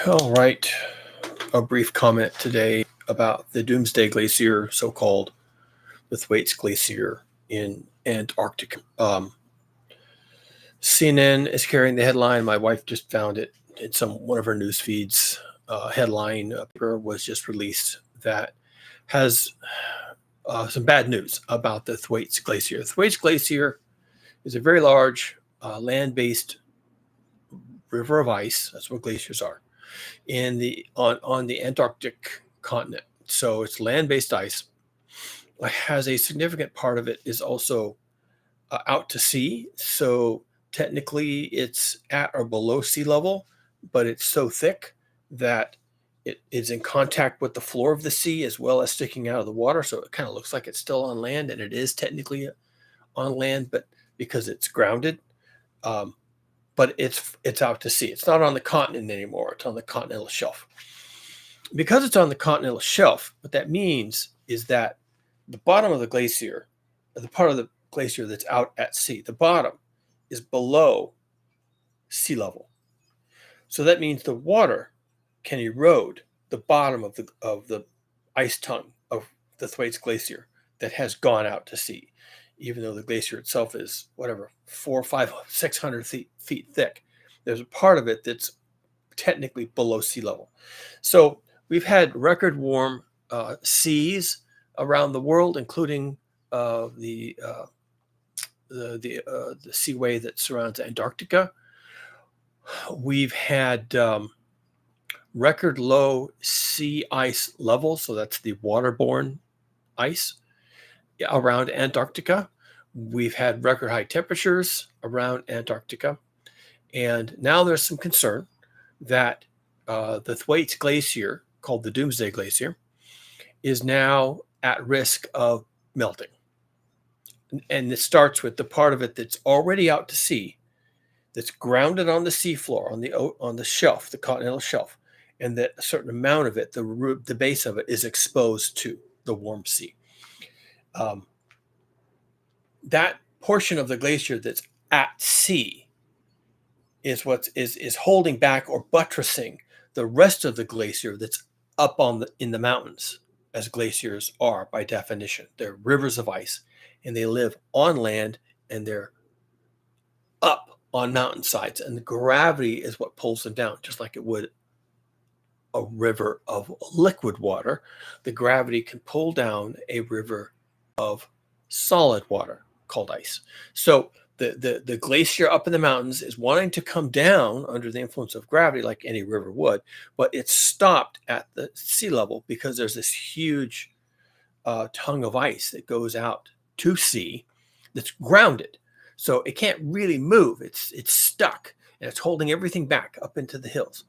All right. A brief comment today about the Doomsday Glacier, so called, the Thwaites Glacier in Antarctica. CNN is carrying the headline. My wife just found it in one of her news feeds. Headline paper was just released that has some bad news about the Thwaites Glacier. The Thwaites Glacier is a very large land-based river of ice. That's what glaciers are on the Antarctic continent. So it's land-based ice. It has a significant part of it is also out to sea. So technically it's at or below sea level, but it's so thick that it is in contact with the floor of the sea as well as sticking out of the water. So it kind of looks like it's still on land, and it is technically on land, but because it's grounded. But it's out to sea. It's not on the continent anymore. It's on the continental shelf. Because it's on the continental shelf, what that means is that the bottom of the glacier, the part of the glacier that's out at sea, the bottom is below sea level. So that means the water can erode the bottom of the ice tongue of the Thwaites Glacier that has gone out to sea. Even though the glacier itself is whatever 400, 500, 600 feet thick, there's a part of it that's technically below sea level. So we've had record warm seas around the world, including the seaway that surrounds Antarctica. We've had record low sea ice levels, so that's the waterborne ice around Antarctica. We've had record high temperatures around Antarctica. And now there's some concern that the Thwaites Glacier, called the Doomsday Glacier, is now at risk of melting. And it starts with the part of it that's already out to sea, that's grounded on the seafloor, on the shelf, the continental shelf, and that a certain amount of it, the base of it, is exposed to the warm sea. That portion of the glacier that's at sea is what is holding back or buttressing the rest of the glacier that's up in the mountains, as glaciers are by definition. They're rivers of ice, and they live on land, and they're up on mountainsides, and the gravity is what pulls them down, just like it would a river of liquid water. The gravity can pull down a river of solid water called ice. So the glacier up in the mountains is wanting to come down under the influence of gravity like any river would, but it's stopped at the sea level because there's this huge tongue of ice that goes out to sea that's grounded. So it can't really move. It's stuck, and it's holding everything back up into the hills.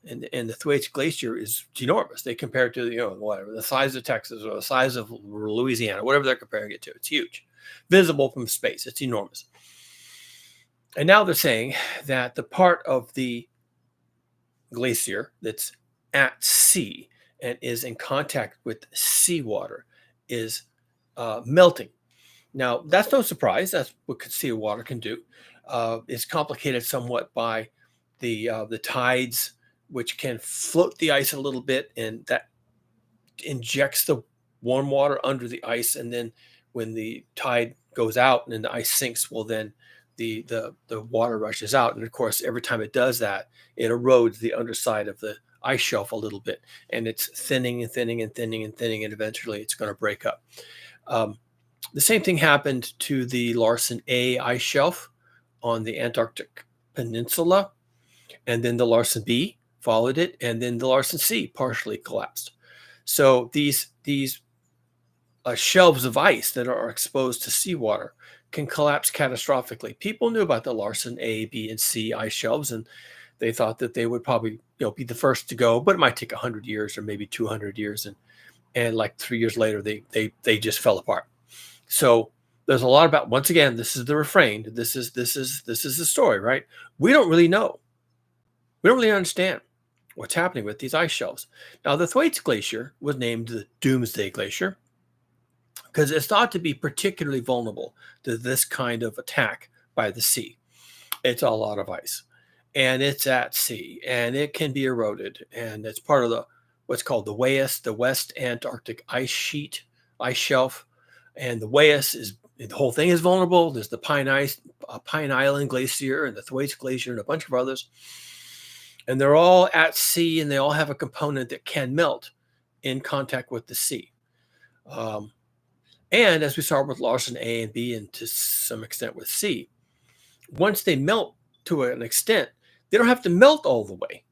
And the Thwaites Glacier is enormous. They compare it to whatever the size of Texas or the size of Louisiana, whatever they're comparing it to. It's huge, visible from space. It's enormous. And now they're saying that the part of the glacier that's at sea and is in contact with seawater is melting. Now, that's no surprise. That's what seawater can do. It's complicated somewhat by the tides, which can float the ice a little bit, and that injects the warm water under the ice. And then when the tide goes out and then the ice sinks, well, then the water rushes out. And of course, every time it does that, it erodes the underside of the ice shelf a little bit, and it's thinning and thinning and thinning and thinning, and eventually it's going to break up. The same thing happened to the Larsen A ice shelf on the Antarctic Peninsula, and then the Larsen B followed it, and then the Larsen C partially collapsed. So these shelves of ice that are exposed to seawater can collapse catastrophically. People knew about the Larsen A, B, and C ice shelves, and they thought that they would probably be the first to go, but it might take 100 years or maybe 200 years, and like 3 years later they just fell apart. So there's a lot about, once again, this is the refrain. This is the story, right? We don't really know. We don't really understand what's happening with these ice shelves. Now, the Thwaites Glacier was named the Doomsday Glacier because it's thought to be particularly vulnerable to this kind of attack by the sea. It's a lot of ice. and it's at sea, and it can be eroded, and it's part of the what's called the West Antarctic ice sheet, ice shelf, and the WAIS is the whole thing is vulnerable. There's the Pine Island Glacier, and the Thwaites Glacier, and a bunch of others, and they're all at sea, and they all have a component that can melt in contact with the sea. Um, and as we saw with Larsen A and B, and to some extent with C, once they melt to an extent, they don't have to melt all the way.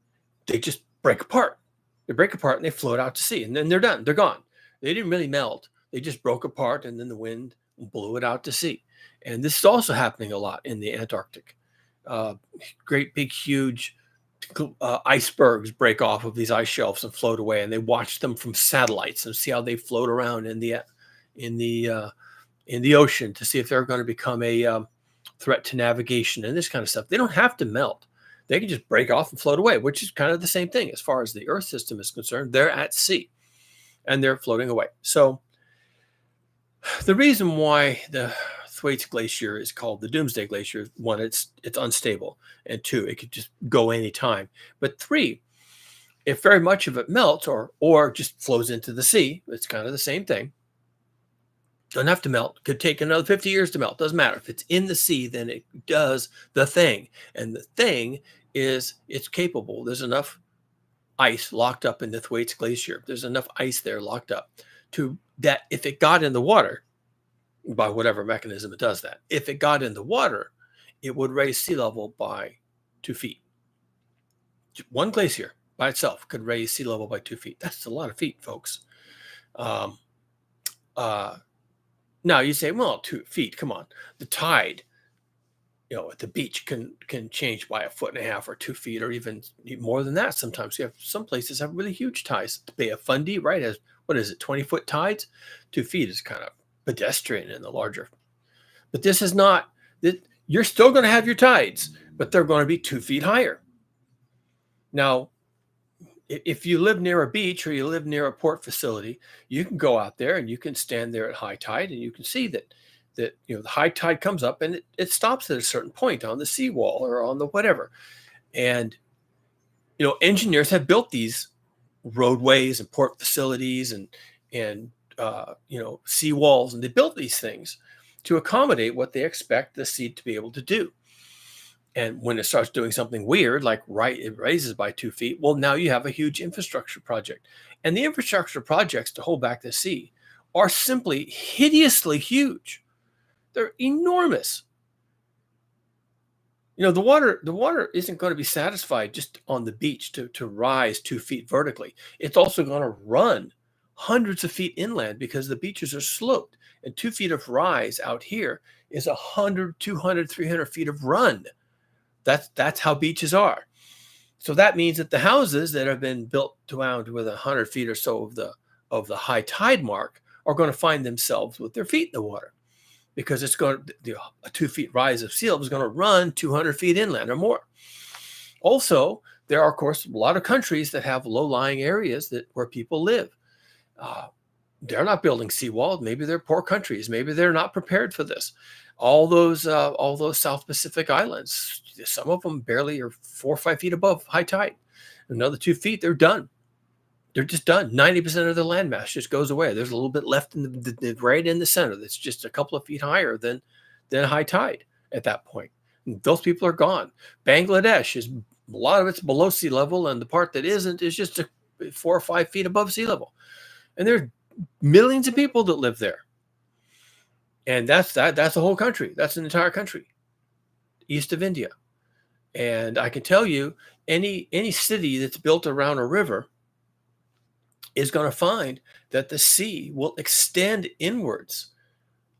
They just break apart. They break apart and they float out to sea, and then they're done. They're gone. They didn't really melt. They just broke apart, and then the wind blew it out to sea. And this is also happening a lot in the Antarctic. Uh, Great big huge icebergs break off of these ice shelves and float away, and they watch them from satellites and see how they float around in the uh, in the ocean to see if they're going to become a threat to navigation and this kind of stuff. They don't have to melt. They can just break off and float away, which is kind of the same thing as far as the Earth system is concerned. They're at sea and they're floating away. So the reason why the Thwaites Glacier is called the Doomsday Glacier, one, it's unstable, and two, it could just go anytime. But three, if very much of it melts or just flows into the sea, it's kind of the same thing. Doesn't have to melt. Could take another 50 years to melt. Doesn't matter. If it's in the sea, then it does the thing. And the thing is it's capable. There's enough ice locked up in the Thwaites Glacier. There's enough ice there locked up to that if it got in the water, by whatever mechanism it does that, if it got in the water, it would raise sea level by 2 feet. One glacier by itself could raise sea level by 2 feet. That's a lot of feet, folks. Um, uh, Now you say, well, 2 feet, come on. The tide, at the beach can change by 1.5 feet or 2 feet, or even more than that. Sometimes you have some places have really huge tides. The Bay of Fundy, right, has what is it, 20-foot tides? 2 feet is kind of pedestrian in the larger. But this is not that you're still going to have your tides, but they're going to be 2 feet higher. Now, if you live near a beach or you live near a port facility, you can go out there and you can stand there at high tide, and you can see that the high tide comes up and it stops at a certain point on the seawall or on the whatever. And engineers have built these roadways and port facilities and seawalls, and they built these things to accommodate what they expect the sea to be able to do. And when it starts doing something weird, like it raises by 2 feet, well, now you have a huge infrastructure project. And the infrastructure projects to hold back the sea are simply hideously huge. They're enormous. The water isn't going to be satisfied just on the beach to rise 2 feet vertically. It's also going to run hundreds of feet inland because the beaches are sloped. And 2 feet of rise out here is 100, 200, 300 feet of run. That's how beaches are. So that means that the houses that have been built around with 100 feet or so of the high tide mark are going to find themselves with their feet in the water, because it's going to a 2 feet rise of sea level is going to run 200 feet inland or more. Also, there are, of course, a lot of countries that have low-lying areas where people live. They're not building seawalls. Maybe they're poor countries. Maybe they're not prepared for this. All those South Pacific islands, some of them barely are 4 or 5 feet above high tide. Another 2 feet, they're done. They're just done. 90% of the landmass just goes away. There's a little bit left in the right in the center that's just a couple of feet higher than high tide at that point. And those people are gone. Bangladesh is a lot of it's below sea level, and the part that isn't is just 4 or 5 feet above sea level. And there's millions of people that live there. And that's the whole country. That's an entire country east of India. And I can tell you, any city that's built around a river is going to find that the sea will extend inwards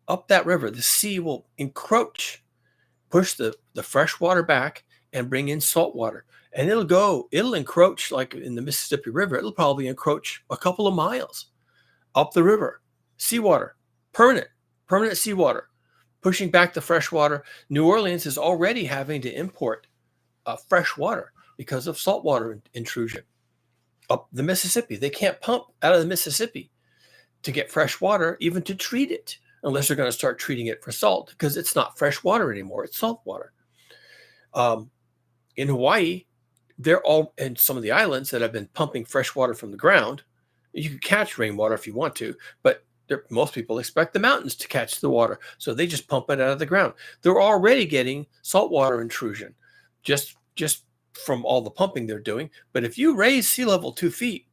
up that river. The sea will encroach, push the fresh water back and bring in salt water. And it'll encroach, like in the Mississippi River, it'll probably encroach a couple of miles up the river. Seawater, permanent seawater, pushing back the fresh water. New Orleans is already having to import fresh water because of saltwater intrusion up the Mississippi. They can't pump out of the Mississippi to get fresh water, even to treat it, unless they're going to start treating it for salt, because it's not fresh water anymore. It's salt water. In Hawaii, they're all, and some of the islands that have been pumping fresh water from the ground. You can catch rainwater if you want to, but most people expect the mountains to catch the water, so they just pump it out of the ground. They're already getting saltwater intrusion, just from all the pumping they're doing. But if you raise sea level 2 feet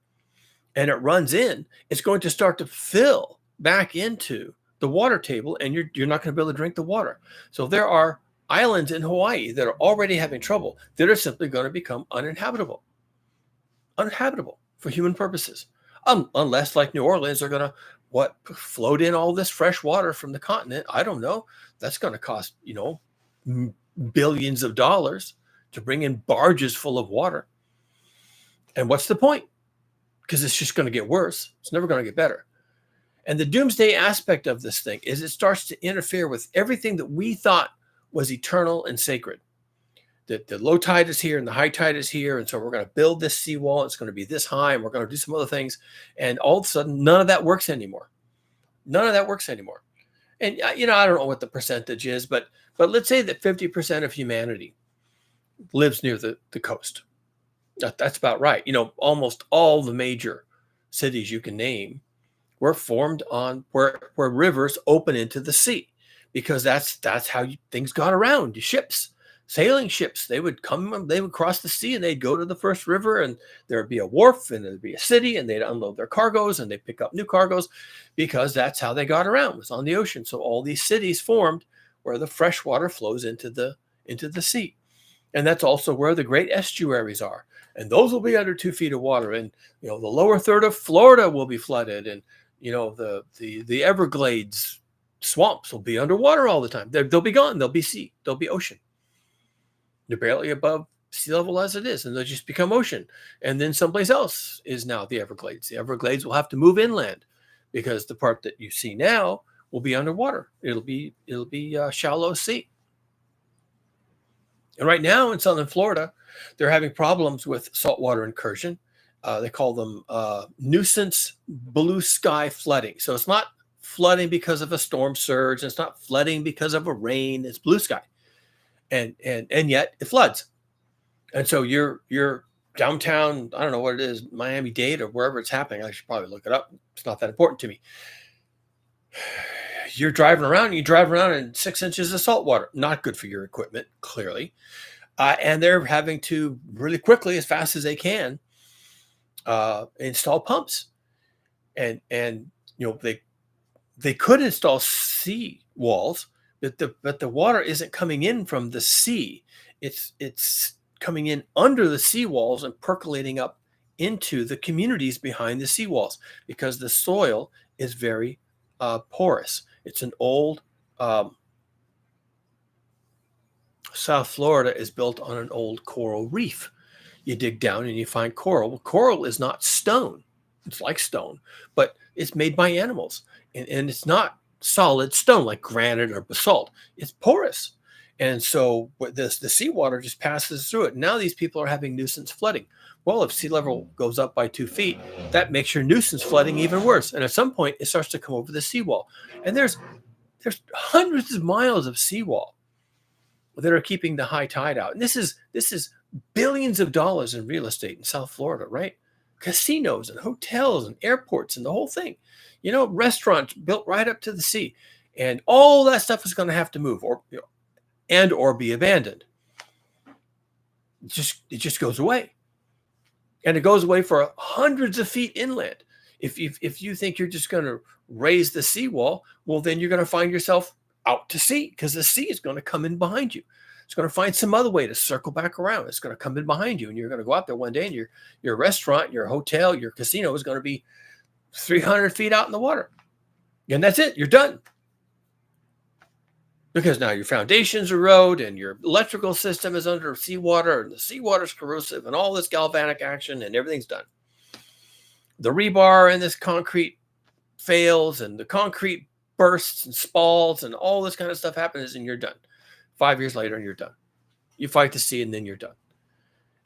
and it runs in, it's going to start to fill back into the water table, and you're not going to be able to drink the water. So there are islands in Hawaii that are already having trouble that are simply going to become uninhabitable for human purposes. Unless, like New Orleans, they're going to float in all this fresh water from the continent. I don't know. That's going to cost, billions of dollars to bring in barges full of water. And what's the point? Because it's just going to get worse. It's never going to get better. And the doomsday aspect of this thing is it starts to interfere with everything that we thought was eternal and sacred. That the low tide is here and the high tide is here. And so we're going to build this seawall. It's going to be this high, and we're going to do some other things. And all of a sudden, none of that works anymore. None of that works anymore. And, I don't know what the percentage is, but let's say that 50% of humanity lives near the coast. That's about right. Almost all the major cities you can name were formed on where rivers open into the sea, because that's how things got around. Ships, sailing ships, they would cross the sea, and they'd go to the first river, and there would be a wharf, and there'd be a city, and they'd unload their cargoes, and they'd pick up new cargoes, because that's how they got around, was on the ocean. So all these cities formed where the fresh water flows into the sea. And that's also where the great estuaries are. And those will be under 2 feet of water. And, the lower third of Florida will be flooded. And, the Everglades swamps will be underwater all the time. They'll be gone. They'll be sea. They'll be ocean. They're barely above sea level as it is. And they'll just become ocean. And then someplace else is now the Everglades. The Everglades will have to move inland, because the part that you see now will be underwater. It'll be shallow sea. And right now in southern Florida, they're having problems with saltwater incursion. They call them nuisance blue sky flooding. So it's not flooding because of a storm surge. It's not flooding because of a rain. It's blue sky, and yet it floods. And so you're downtown. I don't know what it is, Miami-Dade or wherever it's happening. I should probably look it up. It's not that important to me. You're driving around, in 6 inches of salt water. Not good for your equipment, clearly. And they're having to really quickly, as fast as they can, install pumps. And they could install sea walls, but the water isn't coming in from the sea. It's coming in under the sea walls and percolating up into the communities behind the sea walls, because the soil is very porous. It's an old South Florida is built on an old coral reef. You dig down and you find coral. Well, coral is not stone. It's like stone, but it's made by animals, and it's not solid stone like granite or basalt. It's porous, and so the seawater just passes through it. Now these people are having nuisance flooding. Well, if sea level goes up by 2 feet, that makes your nuisance flooding even worse. And at some point, it starts to come over the seawall. And there's hundreds of miles of seawall that are keeping the high tide out. And this is billions of dollars in real estate in South Florida, right? Casinos and hotels and airports and the whole thing. Restaurants built right up to the sea. And all that stuff is going to have to move or be abandoned. It just goes away. And it goes away for hundreds of feet inland. If you think you're just going to raise the seawall, well, then you're going to find yourself out to sea, because the sea is going to come in behind you. It's going to find some other way to circle back around. It's going to come in behind you, and you're going to go out there one day, and your restaurant, your hotel, your casino is going to be 300 feet out in the water. And that's it. You're done. Because now your foundations erode, and your electrical system is under seawater, and the seawater is corrosive, and all this galvanic action, and everything's done. The rebar in this concrete fails, and the concrete bursts and spalls, and all this kind of stuff happens, and you're done. 5 years later, and you're done. You fight the sea, and then you're done.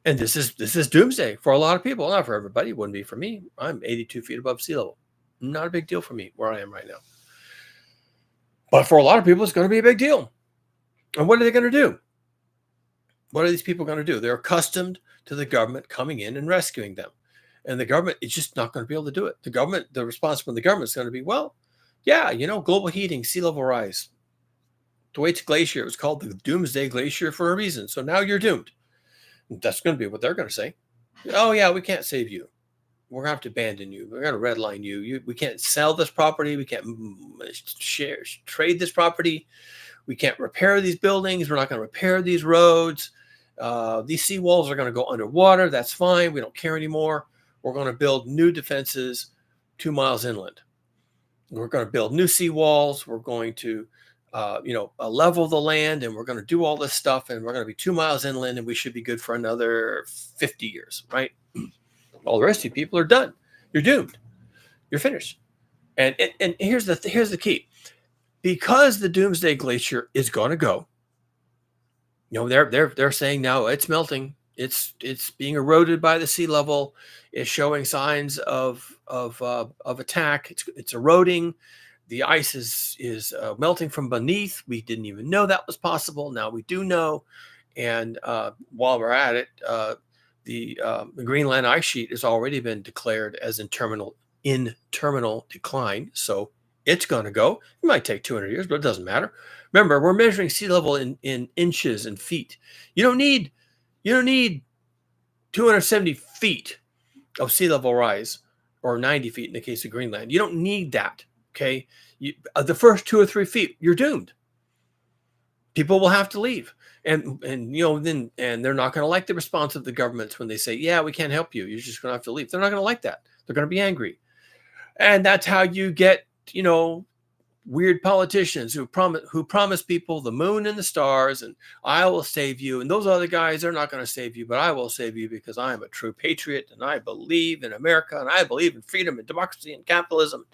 And this is doomsday for a lot of people. Not for everybody. It wouldn't be for me. I'm 82 feet above sea level. Not a big deal for me where I am right now. But for a lot of people, it's going to be a big deal. And what are they going to do? What are these people going to do? They're accustomed to the government coming in and rescuing them. And the government is just not going to be able to do it. The response from the government is going to be, well, yeah, global heating, sea level rise. The Waits Glacier, it was called the Doomsday Glacier for a reason. So now you're doomed. That's going to be what they're going to say. Oh, yeah, we can't save you. We're going to have to abandon you. We're going to redline you. We can't sell this property. We can't trade this property. We can't repair these buildings. We're not going to repair these roads. These seawalls are going to go underwater. That's fine. We don't care anymore. We're going to build new defenses 2 miles inland. We're going to build new seawalls. We're going to, level the land, and we're going to do all this stuff. And we're going to be 2 miles inland, and we should be good for another 50 years, right? All the rest of you people are done. You're doomed. You're finished. And here's the key. Because the Doomsday Glacier is going to go, they're saying now it's melting. It's being eroded by the sea level. It's showing signs of attack. It's eroding. The ice is melting from beneath. We didn't even know that was possible. Now we do know. And while we're at it, the Greenland ice sheet has already been declared as in terminal decline. So it's going to go. It might take 200 years, but it doesn't matter. Remember, we're measuring sea level in inches and feet. You don't need 270 feet of sea level rise, or 90 feet in the case of Greenland. You don't need that. Okay, the first 2 or 3 feet, you're doomed. People will have to leave, and they're not going to like the response of the governments when they say, "Yeah, we can't help you. You're just going to have to leave." They're not going to like that. They're going to be angry, and that's how you get weird politicians who promise people the moon and the stars, and I will save you. And those other guys, they're not going to save you, but I will save you because I am a true patriot and I believe in America and I believe in freedom and democracy and capitalism.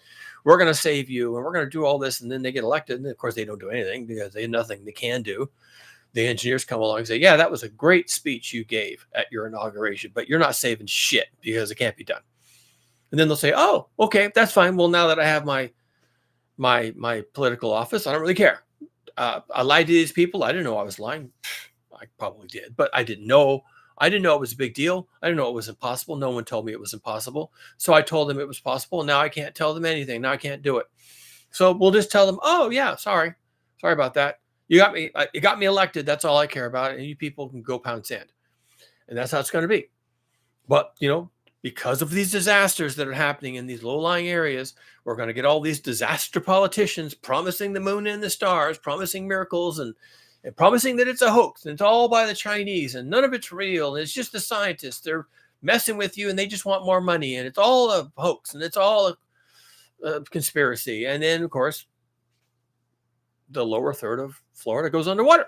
We're going to save you and we're going to do all this. And then they get elected. And of course, they don't do anything because they have nothing they can do. The engineers come along and say, yeah, that was a great speech you gave at your inauguration, but you're not saving shit because it can't be done. And then they'll say, oh, okay, that's fine. Well, now that I have my political office, I don't really care. I lied to these people. I didn't know I was lying. I probably did, but I didn't know. I didn't know it was a big deal. I didn't know it was impossible. No one told me it was impossible. So I told them it was possible. Now I can't tell them anything. Now I can't do it. So we'll just tell them, oh yeah, sorry about that. You got me. You got me elected. That's all I care about. And you people can go pound sand. And that's how it's going to be. But because of these disasters that are happening in these low-lying areas, we're going to get all these disaster politicians promising the moon and the stars, promising miracles, and promising that it's a hoax, and it's all by the Chinese, and none of it's real, and it's just the scientists. They're messing with you, and they just want more money, and it's all a hoax, and it's all a conspiracy. And then, of course, the lower third of Florida goes underwater.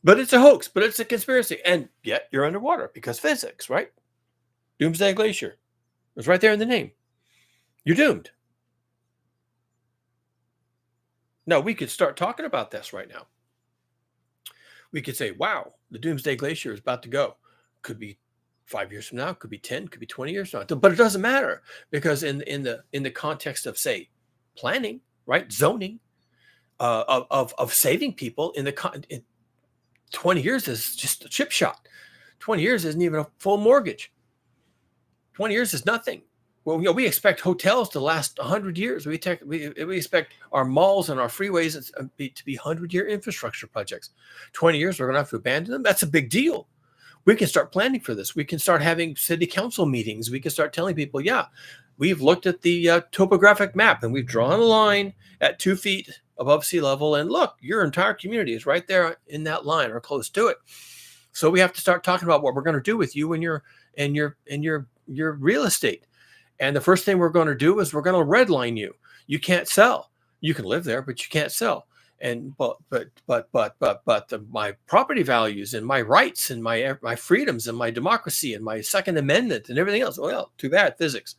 But it's a hoax, but it's a conspiracy, and yet you're underwater because physics, right? Doomsday Glacier. It's right there in the name. You're doomed. Now, we could start talking about this right now. We could say, wow, the Doomsday Glacier is about to go. Could be 5 years from now, could be 10, could be 20 years from now. But it doesn't matter because in the context of, say, planning, right, zoning, of saving people, in 20 years is just a chip shot. 20 years isn't even a full mortgage. 20 years is nothing. Well, we expect hotels to last 100 years. We expect our malls and our freeways to be 100-year infrastructure projects. 20 years, we're going to have to abandon them. That's a big deal. We can start planning for this. We can start having city council meetings. We can start telling people, yeah, we've looked at the topographic map and we've drawn a line at 2 feet above sea level. And look, your entire community is right there in that line or close to it. So we have to start talking about what we're going to do with you and your real estate. And the first thing we're going to do is we're going to redline you. You can't sell. You can live there, but you can't sell. And but my property values and my rights and my freedoms and my democracy and my Second Amendment and everything else. Well, too bad, physics.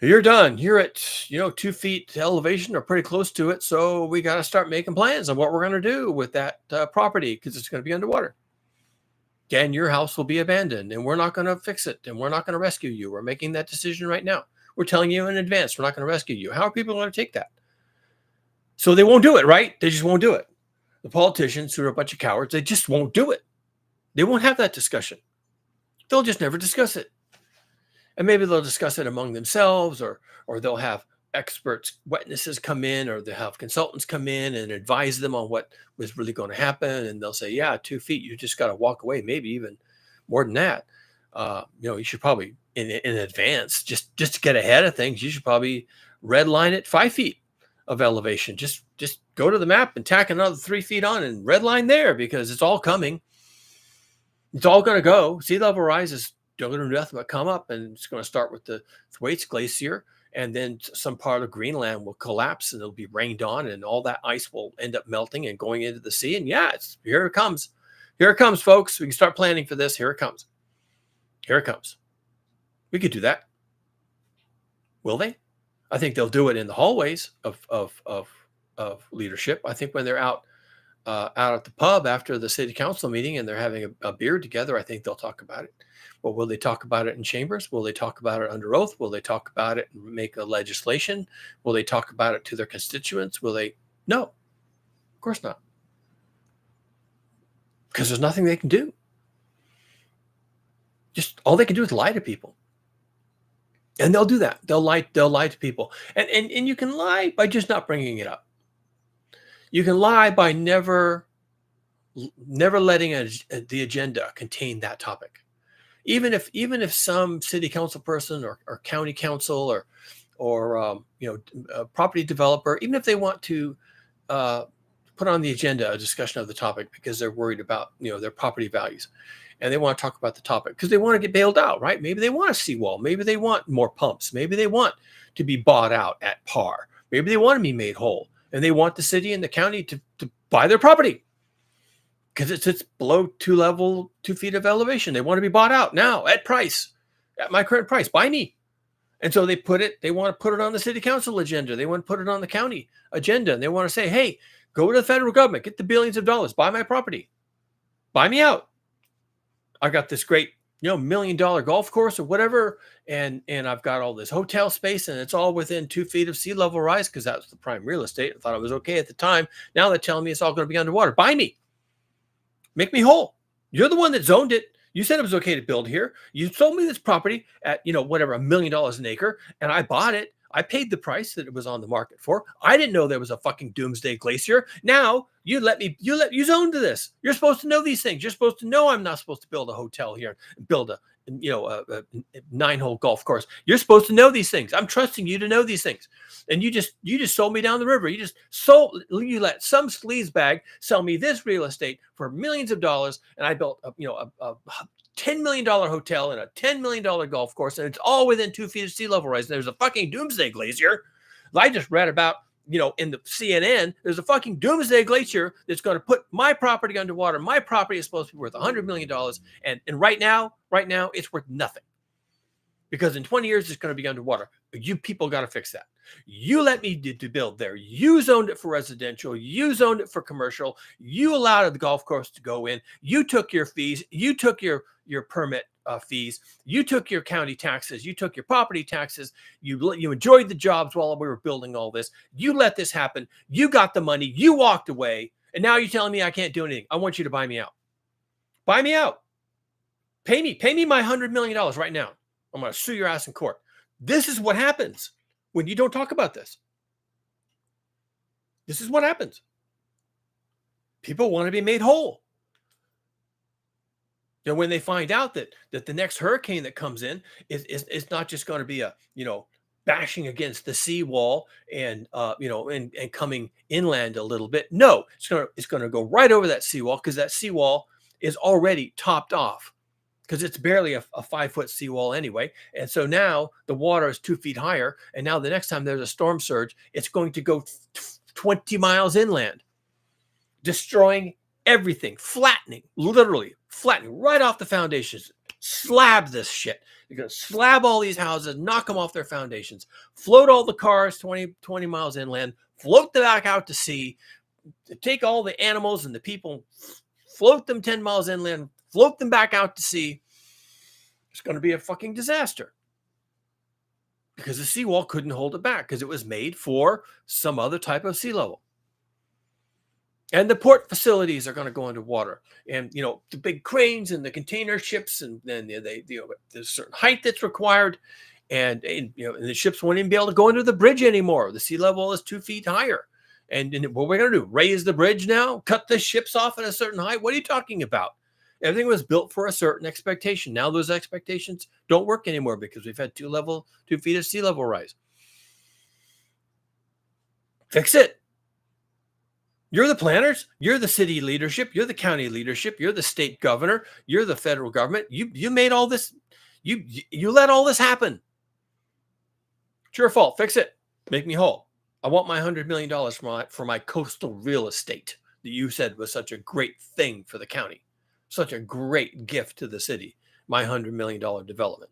You're done. You're at 2 feet elevation or pretty close to it. So we got to start making plans on what we're going to do with that property because it's going to be underwater. Again, your house will be abandoned and we're not going to fix it and we're not going to rescue you. We're making that decision right now. We're telling you in advance, we're not going to rescue you. How are people going to take that? So they won't do it, right? They just won't do it. The politicians, who are a bunch of cowards, they just won't do it. They won't have that discussion. They'll just never discuss it. And maybe they'll discuss it among themselves, or they'll have experts, witnesses come in, or they'll have consultants come in and advise them on what was really going to happen. And they'll say, yeah, 2 feet, you just got to walk away, maybe even more than that. You should probably in advance, just to get ahead of things, you should probably red line it 5 feet of elevation. Just go to the map and tack another 3 feet on and red line there, because it's all coming. It's all going to go. Sea level rise is going to do nothing but come up, and it's going to start with the Thwaites Glacier, and then some part of Greenland will collapse, and it'll be rained on, and all that ice will end up melting and going into the sea. And yeah, here it comes. Here it comes, folks. We can start planning for this. Here it comes. Here it comes. We could do that. Will they? I think they'll do it in the hallways of leadership. I think when they're out at the pub after the city council meeting and they're having a beer together, I think they'll talk about it. But will they talk about it in chambers? Will they talk about it under oath? Will they talk about it and make a legislation? Will they talk about it to their constituents? Will they? No, of course not. Because there's nothing they can do. Just all they can do is lie to people. And they'll do that. They'll lie to people. And you can lie by just not bringing it up. You can lie by never letting the agenda contain that topic. Even if some city council person or county council or a property developer, even if they want to put on the agenda a discussion of the topic because they're worried about their property values, and they want to talk about the topic because they want to get bailed out, right? Maybe they want a seawall. Maybe they want more pumps. Maybe they want to be bought out at par. Maybe they want to be made whole, and they want the city and the county to buy their property because it's below 2 feet of elevation. They want to be bought out now at my current price. Buy me. And so they want to put it on the city council agenda. They want to put it on the county agenda. And they want to say, hey, go to the federal government, get the billions of dollars, buy my property, buy me out. I've got this great, $1 million golf course or whatever. And I've got all this hotel space, and it's all within 2 feet of sea level rise because that's the prime real estate. I thought it was okay at the time. Now they're telling me it's all going to be underwater. Buy me. Make me whole. You're the one that zoned it. You said it was okay to build here. You sold me this property at, whatever, $1 million an acre, and I bought it. I paid the price that it was on the market for. I didn't know there was a fucking Doomsday Glacier. Now you zoned to this. You're supposed to know these things. You're supposed to know I'm not supposed to build a hotel here and build a 9-hole golf course. You're supposed to know these things. I'm trusting you to know these things. And you just sold me down the river. You let some sleazebag sell me this real estate for millions of dollars, and I built a $10 million hotel and a $10 million golf course, and it's all within 2 feet of sea level rise. And there's a fucking Doomsday Glacier. I just read about, in the CNN, there's a fucking Doomsday Glacier that's going to put my property underwater. My property is supposed to be worth $100 million. And right now, it's worth nothing. Because in 20 years, it's going to be underwater. You people got to fix that. You let me to build there. You zoned it for residential. You zoned it for commercial. You allowed the golf course to go in. You took your fees. You took your permit fees. You took your county taxes. You took your property taxes. You enjoyed the jobs while we were building all this. You let this happen. You got the money. You walked away. And now you're telling me I can't do anything. I want you to buy me out. Buy me out. Pay me my $100 million right now. I'm going to sue your ass in court. This is what happens when you don't talk about this. This is what happens. People want to be made whole. When they find out that the next hurricane that comes in is not just going to be a, bashing against the seawall and coming inland a little bit. No, it's going to go right over that seawall because that seawall is already topped off. Because it's barely a 5-foot seawall anyway. And so now the water is 2 feet higher. And now the next time there's a storm surge, it's going to go 20 miles inland, destroying everything, literally flattening right off the foundations. Slab this shit. You're going to slab all these houses, knock them off their foundations, float all the cars 20 miles inland, float them back out to sea, take all the animals and the people, float them 10 miles inland, float them back out to sea. It's going to be a fucking disaster because the seawall couldn't hold it back because it was made for some other type of sea level. And the port facilities are going to go underwater, and the big cranes and the container ships, and then there's a certain height that's required, and the ships won't even be able to go under the bridge anymore. The sea level is 2 feet higher, and what we're going to do? Raise the bridge now? Cut the ships off at a certain height? What are you talking about? Everything was built for a certain expectation. Now those expectations don't work anymore because we've had 2 feet of sea level rise. Fix it. You're the planners. You're the city leadership. You're the county leadership. You're the state governor. You're the federal government. You made all this. You let all this happen. It's your fault. Fix it. Make me whole. I want my $100 million for my coastal real estate that you said was such a great thing for the county, such a great gift to the city. My $100 million development.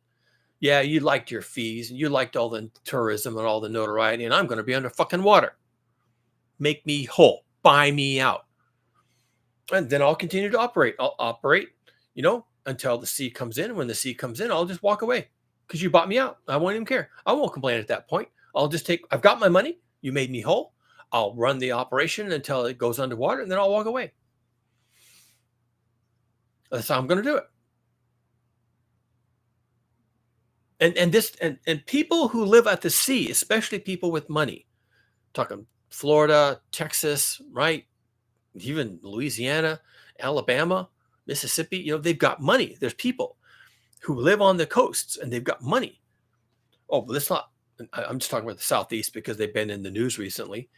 Yeah, you liked your fees and you liked all the tourism and all the notoriety, and I'm going to be under fucking water. Make me whole. Buy me out. And then I'll continue to operate. I'll operate, until the sea comes in. When the sea comes in, I'll just walk away because you bought me out. I won't even care. I won't complain at that point. I've got my money. You made me whole. I'll run the operation until it goes underwater, and then I'll walk away. That's how I'm going to do it. And people who live at the sea, especially people with money, talking Florida, Texas, right? Even Louisiana, Alabama, Mississippi, they've got money. There's people who live on the coasts and they've got money. Oh, but let's not, I'm just talking about the Southeast because they've been in the news recently.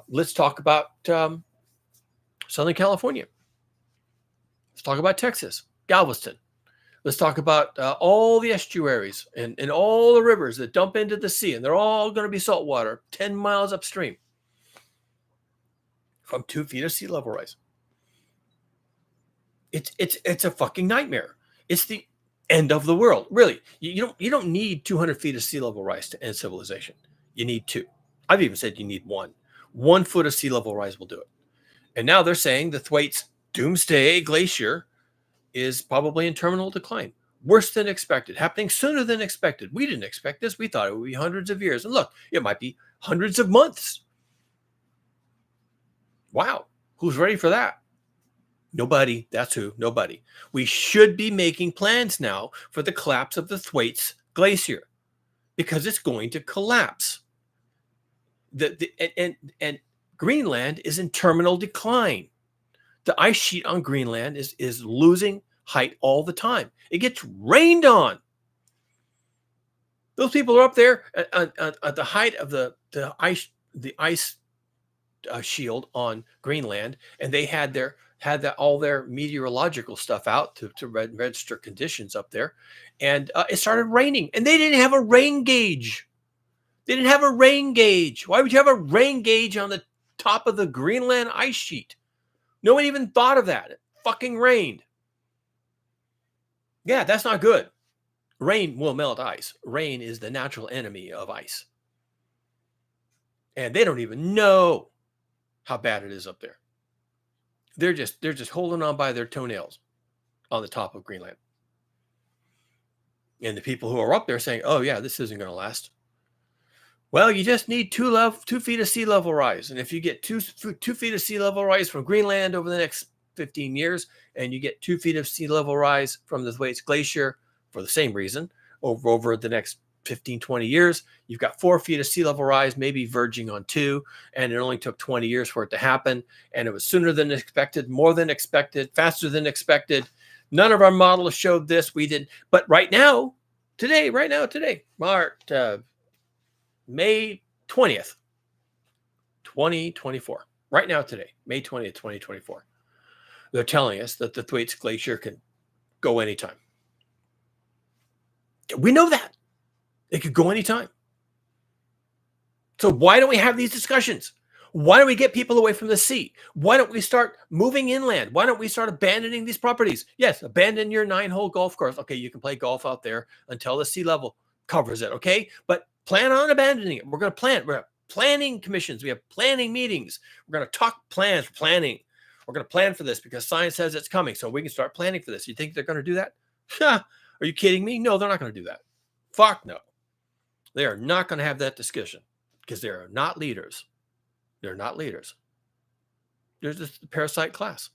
Let's talk about Southern California. Let's talk about Texas, Galveston. Let's talk about all the estuaries and all the rivers that dump into the sea, and they're all going to be saltwater 10 miles upstream from 2 feet of sea level rise. It's a fucking nightmare. It's the end of the world. Really, you don't need 200 feet of sea level rise to end civilization. You need 2. I've even said you need 1. 1 foot of sea level rise will do it. And now they're saying the Thwaites Doomsday Glacier is probably in terminal decline. Worse than expected, happening sooner than expected. We didn't expect this. We thought it would be hundreds of years. And look, it might be hundreds of months. Wow. Who's ready for that? Nobody. That's who. Nobody. We should be making plans now for the collapse of the Thwaites Glacier because it's going to collapse. And Greenland is in terminal decline. The ice sheet on Greenland is losing height all the time. It gets rained on. Those people are up there at the height of the ice shield on Greenland, and they had all their meteorological stuff out to register conditions up there, and it started raining, and they didn't have a rain gauge. They didn't have a rain gauge. Why would you have a rain gauge on the top of the Greenland ice sheet? No one even thought of that. It fucking rained. Yeah, that's not good. Rain will melt ice. Rain is the natural enemy of ice. And they don't even know how bad it is up there. They're just holding on by their toenails on the top of Greenland. And the people who are up there saying, oh yeah, this isn't going to last. Well, you just need 2 feet of sea level rise. And if you get 2 feet of sea level rise from Greenland over the next 15 years, and you get 2 feet of sea level rise from the Thwaites Glacier for the same reason over the next 15, 20 years, you've got 4 feet of sea level rise, maybe verging on 2, and it only took 20 years for it to happen. And it was sooner than expected, more than expected, faster than expected. None of our models showed this. We did. But right now, today, May 20th, 2024. Right now, today, May 20th, 2024. They're telling us that the Thwaites Glacier can go anytime. We know that. It could go anytime. So why don't we have these discussions? Why don't we get people away from the sea? Why don't we start moving inland? Why don't we start abandoning these properties? Yes, abandon your 9-hole golf course. Okay, you can play golf out there until the sea level covers it, okay? But plan on abandoning it. We're going to plan. We're planning commissions. We have planning meetings. We're going to talk plans, planning. We're going to plan for this because science says it's coming, so we can start planning for this. You think they're going to do that? Are you kidding me? No, they're not going to do that. Fuck no. They are not going to have that discussion because they are not leaders. They're not leaders. There's this parasite class.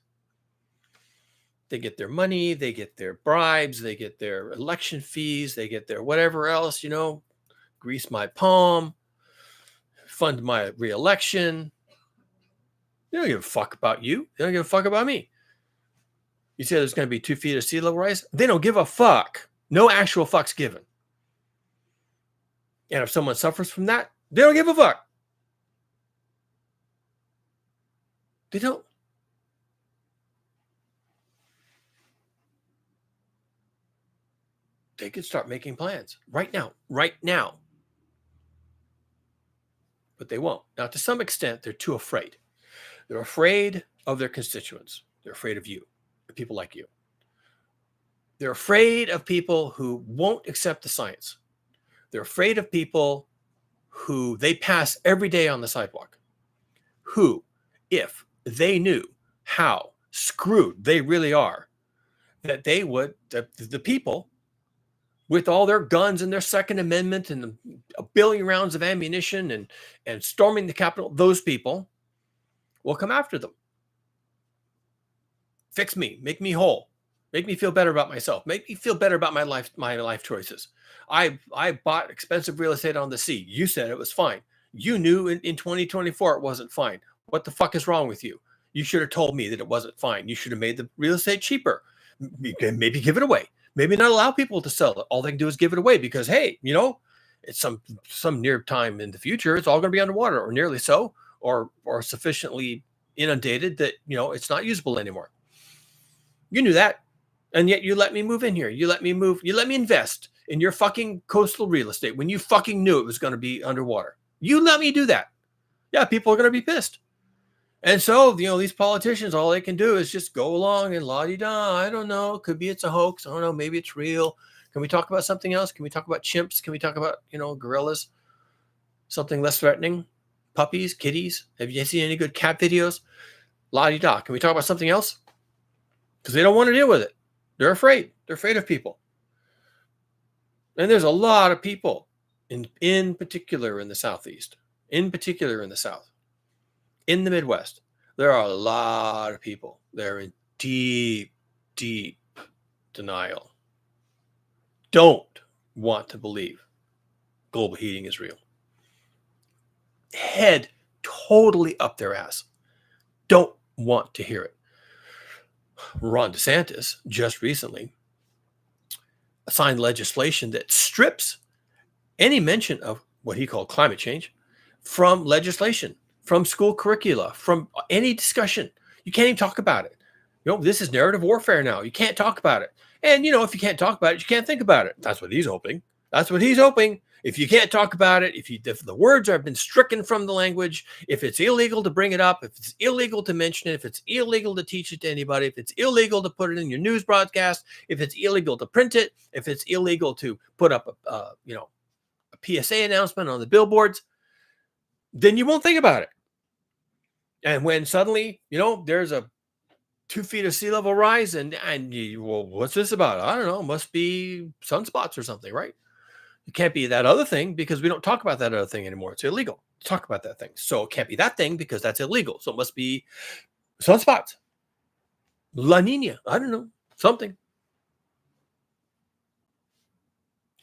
They get their money, they get their bribes, they get their election fees, they get their whatever else, grease my palm, fund my reelection. They don't give a fuck about you. They don't give a fuck about me. You say there's going to be 2 feet of sea level rise? They don't give a fuck. No actual fucks given. And if someone suffers from that, they don't give a fuck. They don't. They could start making plans right now. But they won't. Now, to some extent, they're too afraid. They're afraid of their constituents. They're afraid of you, people like you. They're afraid of people who won't accept the science. They're afraid of people who they pass every day on the sidewalk, who, if they knew how screwed they really are, that they would, the people with all their guns and their Second Amendment and a billion rounds of ammunition and storming the Capitol, those people will come after them. Fix me, make me whole, make me feel better about myself, make me feel better about my life choices. I bought expensive real estate on the sea. You said it was fine. You knew in 2024 it wasn't fine. What the fuck is wrong with you? You should have told me that it wasn't fine. You should have made the real estate cheaper. Maybe give it away. Maybe not allow people to sell it. All they can do is give it away because, hey, it's some near time in the future, it's all going to be underwater or nearly so, or sufficiently inundated that, it's not usable anymore. You knew that. And yet you let me move in here. You let me invest in your fucking coastal real estate when you fucking knew it was going to be underwater. You let me do that. Yeah, people are going to be pissed. And so, these politicians, all they can do is just go along and la-di-da. I don't know. Could be it's a hoax. I don't know. Maybe it's real. Can we talk about something else? Can we talk about chimps? Can we talk about, gorillas? Something less threatening? Puppies? Kitties? Have you seen any good cat videos? La-di-da. Can we talk about something else? Because they don't want to deal with it. They're afraid. They're afraid of people. And there's a lot of people, in particular in the Southeast, in particular in the South. In the Midwest, there are a lot of people. They're in deep, deep denial. Don't want to believe global heating is real. Head totally up their ass. Don't want to hear it. Ron DeSantis just recently signed legislation that strips any mention of what he called climate change from legislation, from school curricula, from any discussion. You can't even talk about it. This is narrative warfare now. You can't talk about it. And, if you can't talk about it, you can't think about it. That's what he's hoping. If you can't talk about it, if the words have been stricken from the language, if it's illegal to bring it up, if it's illegal to mention it, if it's illegal to teach it to anybody, if it's illegal to put it in your news broadcast, if it's illegal to print it, if it's illegal to put up a PSA announcement on the billboards, then you won't think about it. And when suddenly, there's a 2 feet of sea level rise and what's this about? I don't know. Must be sunspots or something, right? It can't be that other thing because we don't talk about that other thing anymore. It's illegal to talk about that thing. So it can't be that thing because that's illegal. So it must be sunspots. La Nina. I don't know. Something.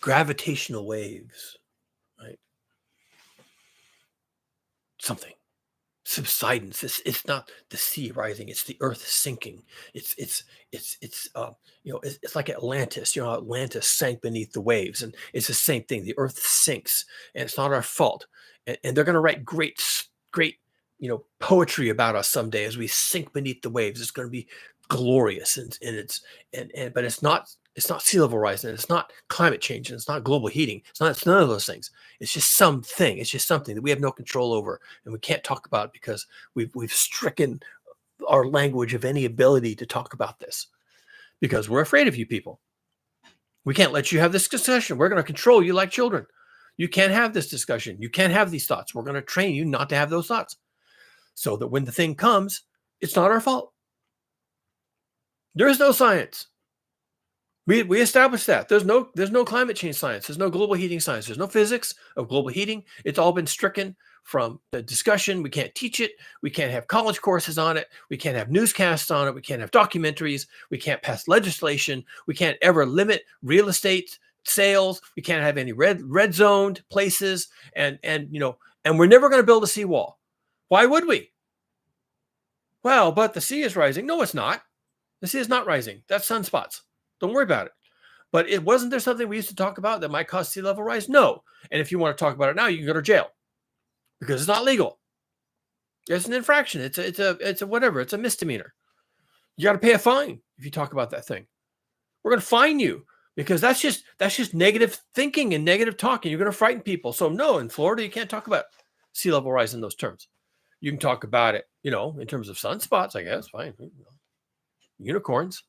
Gravitational waves, right? Something. Subsidence. It's not the sea rising; it's the earth sinking. It's like Atlantis. Atlantis sank beneath the waves, and it's the same thing. The earth sinks, and it's not our fault. And they're going to write great poetry about us someday as we sink beneath the waves. It's going to be glorious, but it's not. It's not sea level rise, and it's not climate change, and it's not global heating. It's none of those things. It's just something. It's just something that we have no control over, and we can't talk about because we've stricken our language of any ability to talk about this because we're afraid of you people. We can't let you have this discussion. We're going to control you like children. You can't have this discussion. You can't have these thoughts. We're going to train you not to have those thoughts so that when the thing comes, it's not our fault. There is no science. We established that. There's no climate change science. There's no global heating science. There's no physics of global heating. It's all been stricken the discussion. We can't teach it. We can't have college courses on it. We can't have newscasts on it. We can't have documentaries. We can't pass legislation. We can't ever limit real estate sales. We can't have any red zoned places. And we're never going to build a seawall. Why would we? Well, but the sea is rising. No, it's not. The sea is not rising. That's sunspots. Don't worry about it. But wasn't there something we used to talk about that might cause sea level rise? No. And if you want to talk about it now, you can go to jail because it's not legal. It's an infraction. It's a whatever. It's a misdemeanor. You got to pay a fine if you talk about that thing. We're going to fine you because that's just negative thinking and negative talking. You're going to frighten people. So no, in Florida, you can't talk about sea level rise in those terms. You can talk about it, in terms of sunspots, I guess. Fine. Unicorns,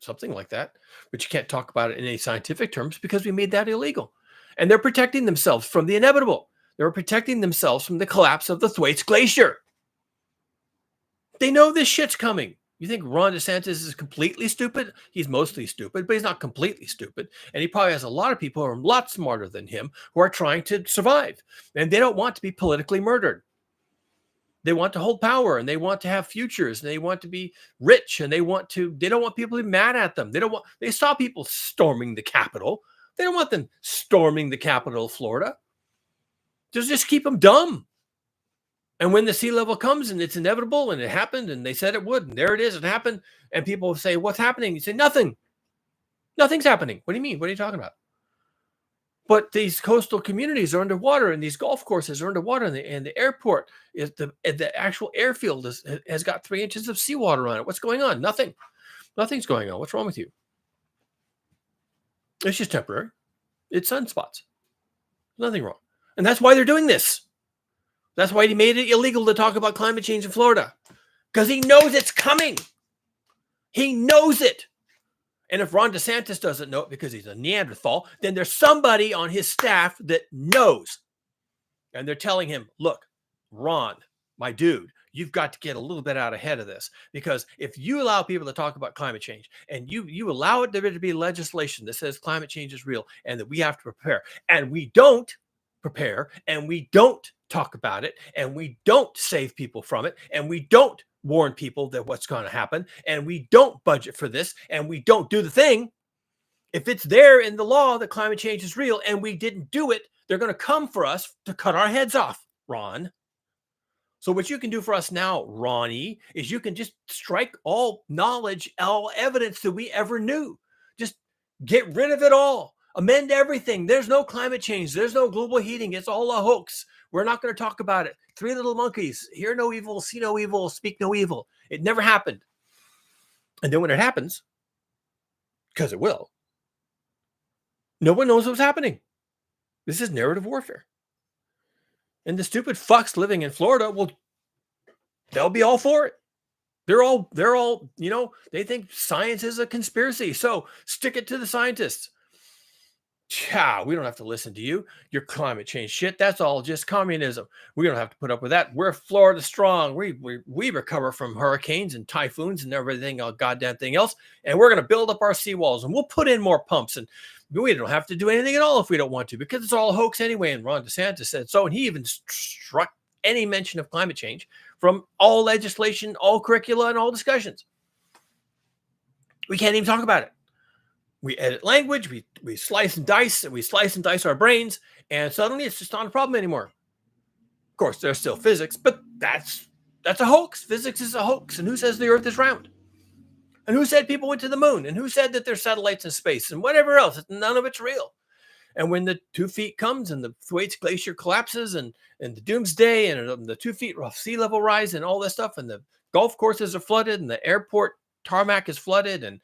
something like that. But you can't talk about it in any scientific terms because we made that illegal. And they're protecting themselves from the inevitable. They're protecting themselves from the collapse of the Thwaites Glacier. They know this shit's coming. You think Ron DeSantis is completely stupid? He's mostly stupid, but he's not completely stupid. And he probably has a lot of people who are a lot smarter than him who are trying to survive. And they don't want to be politically murdered. They want to hold power and they want to have futures and they want to be rich and they don't want people to be mad at them. They saw people storming the Capitol. They don't want them storming the capital of Florida. Just keep them dumb. And when the sea level comes and it's inevitable and it happened and they said it would, and there it is, it happened. And people say, what's happening? You say, nothing. Nothing's happening. What do you mean? What are you talking about? But these coastal communities are underwater, and these golf courses are underwater, and the airport is the actual airfield has got 3 inches of seawater on it. What's going on? Nothing. Nothing's going on. What's wrong with you? It's just temporary. It's sunspots. Nothing wrong. And that's why they're doing this. That's why he made it illegal to talk about climate change in Florida. Because he knows it's coming. He knows it. And if Ron DeSantis doesn't know it because he's a Neanderthal, then there's somebody on his staff that knows. And they're telling him, look, Ron, my dude, you've got to get a little bit out ahead of this. Because if you allow people to talk about climate change and you allow it to be legislation that says climate change is real and that we have to prepare, and we don't prepare and we don't talk about it and we don't save people from it and we don't warn people that what's going to happen and we don't budget for this and we don't do the thing, if it's there in the law that climate change is real and we didn't do it, they're going to come for us to cut our heads off, Ron. So what you can do for us now, Ronnie, is you can just strike all knowledge, all evidence that we ever knew. Just get rid of it all. Amend everything. There's no climate change. There's no global heating. It's all a hoax. We're not going to talk about it. 3 little monkeys. Hear no evil, see no evil, speak no evil. It never happened. And then when it happens, because it will, no one knows what's happening. This is narrative warfare. And the stupid fucks living in Florida, they'll be all for it. They're all, they think science is a conspiracy. So stick it to the scientists. We don't have to listen to you. Your climate change shit, that's all just communism. We don't have to put up with that. We're Florida strong. We recover from hurricanes and typhoons and everything, goddamn thing else. And we're going to build up our seawalls and we'll put in more pumps. And we don't have to do anything at all if we don't want to, because it's all a hoax anyway. And Ron DeSantis said so. And he even struck any mention of climate change from all legislation, all curricula, and all discussions. We can't even talk about it. We edit language, we slice and dice our brains, and suddenly it's just not a problem anymore. Of course, there's still physics, but that's a hoax. Physics is a hoax. And who says the Earth is round? And who said people went to the moon? And who said that there's satellites in space? And whatever else. None of it's real. And when the 2 feet comes and the Thwaites Glacier collapses and the Doomsday and the 2 feet sea level rise and all this stuff, and the golf courses are flooded and the airport tarmac is flooded and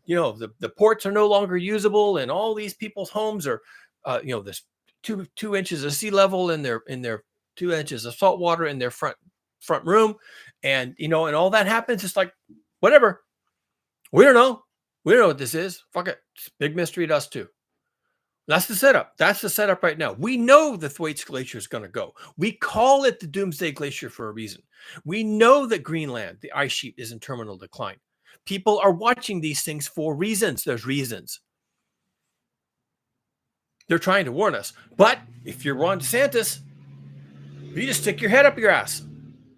the ports are no longer usable and all these people's homes are there's two inches of sea level in their 2 inches of salt water in their front room, and and all that happens. It's like, whatever, we don't know what this is. Fuck it, it's a big mystery to us too. That's the setup right now. We know the Thwaites Glacier is going to go. We call it the Doomsday Glacier for a reason. We know that Greenland, the ice sheet, is in terminal decline. People are watching these things for reasons. There's reasons. They're trying to warn us. But if you're Ron DeSantis, You just stick your head up your ass.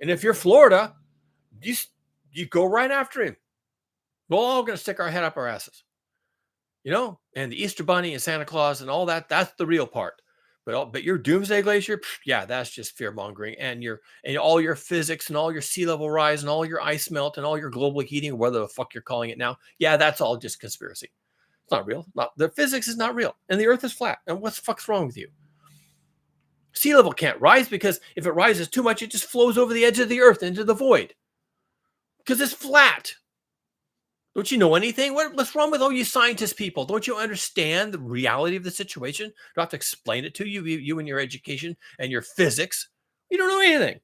And if you're Florida, you go right after him. We're all going to stick our head up our asses. And the Easter Bunny and Santa Claus and all that, that's the real part. But your Doomsday Glacier, yeah, that's just fear mongering. And all your physics and all your sea level rise and all your ice melt and all your global heating, whatever the fuck you're calling it now, yeah, that's all just conspiracy. It's not real. The physics is not real, and the Earth is flat. And what the fuck's wrong with you? Sea level can't rise because if it rises too much, it just flows over the edge of the Earth into the void because it's flat. Don't you know anything? What's wrong with all you scientist people? Don't you understand the reality of the situation? Don't have to explain it to you, you and your education and your physics. You don't know anything.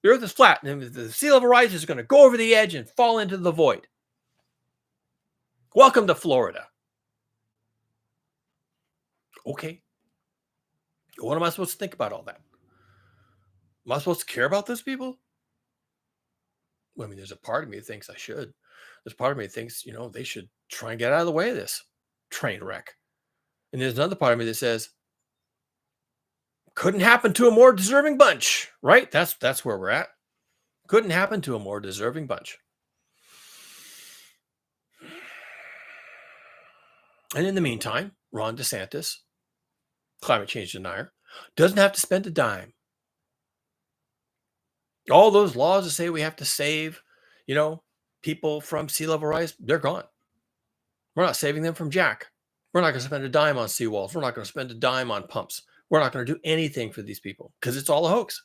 The Earth is flat, and the sea level rise is going to go over the edge and fall into the void. Welcome to Florida. Okay. What am I supposed to think about all that? Am I supposed to care about those people? Well, I mean, there's a part of me that thinks I should. There's part of me that thinks, they should try and get out of the way of this train wreck. And there's another part of me that says, couldn't happen to a more deserving bunch, right? That's where we're at. Couldn't happen to a more deserving bunch. And in the meantime, Ron DeSantis, climate change denier, doesn't have to spend a dime. All those laws that say we have to save, people from sea level rise, they're gone. We're not saving them from jack. We're not going to spend a dime on seawalls. We're not going to spend a dime on pumps. We're not going to do anything for these people because it's all a hoax.